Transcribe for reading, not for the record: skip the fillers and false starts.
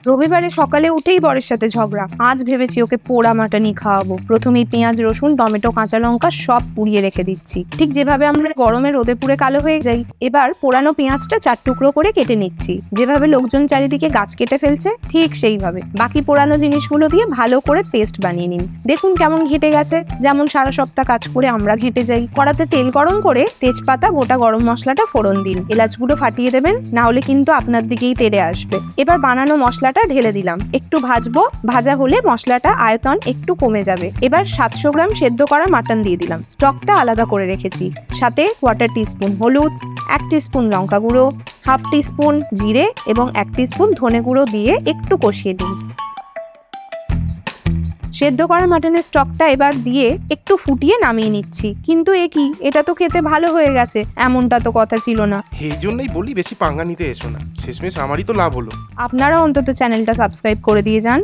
রবিবারে সকালে উঠেই বরের সাথে ঝগড়া। আজ ভেবেছি ওকে পোড়া মাটনই খাওয়াবো। প্রথমেই পেঁয়াজ, রসুন, টমেটো, কাঁচা লঙ্কা সব পুড়িয়ে রেখে দিচ্ছি, ঠিক যেভাবে আমরা গরমে রোদে পুড়ে কালো হয়ে যাই। এবার পোড়ানো পেঁয়াজটা 4 টুকরো করে কেটে নিচ্ছি, যেভাবে লোকজন চারিদিকে গাছ কেটে ফেলছে ঠিক সেইভাবে। বাকি পোড়ানো জিনিসগুলো দিয়ে ভালো করে পেস্ট বানিয়ে নিন। দেখুন কেমন ঘেটে গেছে, যেমন সারা সপ্তাহ কাজ করে আমরা ঘেটে যাই। কড়াতে তেল গরম করে তেজপাতা, গোটা গরম মশলাটা ফোড়ন দিন। এলাচগুলো ফাটিয়ে দেবেন, না হলে কিন্তু আপনার দিকেই তেড়ে আসবে। এবার বানানো মশলাটা ঢেলে দিলাম, একটু ভাজবো। ভাজা হলে মশলাটা আয়তন একটু কমে যাবে। এবার 700 গ্রাম সেদ্ধ করা মাটন দিয়ে দিলাম। স্টকটা আলাদা করে রেখেছি। সাথে 1/4 টিস্পুন হলুদ, 1 টিস্পুন লঙ্কা গুঁড়ো, 1/2 টিস্পুন জিরে এবং 1 টিস্পুন ধনে গুঁড়ো দিয়ে একটু কষিয়ে দিন। সেদ্ধ করা মাটনের স্টকটা এবার দিয়ে একটু ফুটিয়ে নামিয়ে নিচ্ছি। কিন্তু কি, এটা তো খেতে ভালো হয়ে গেছে, এমনটা তো কথা ছিল না। এই জন্যই বলি বেশি পাঙ্গা নিতে এসো না, শেষমেশ আমারই তো লাভ হলো। আপনারা অন্তত চ্যানেলটা সাবস্ক্রাইব করে দিয়ে যান।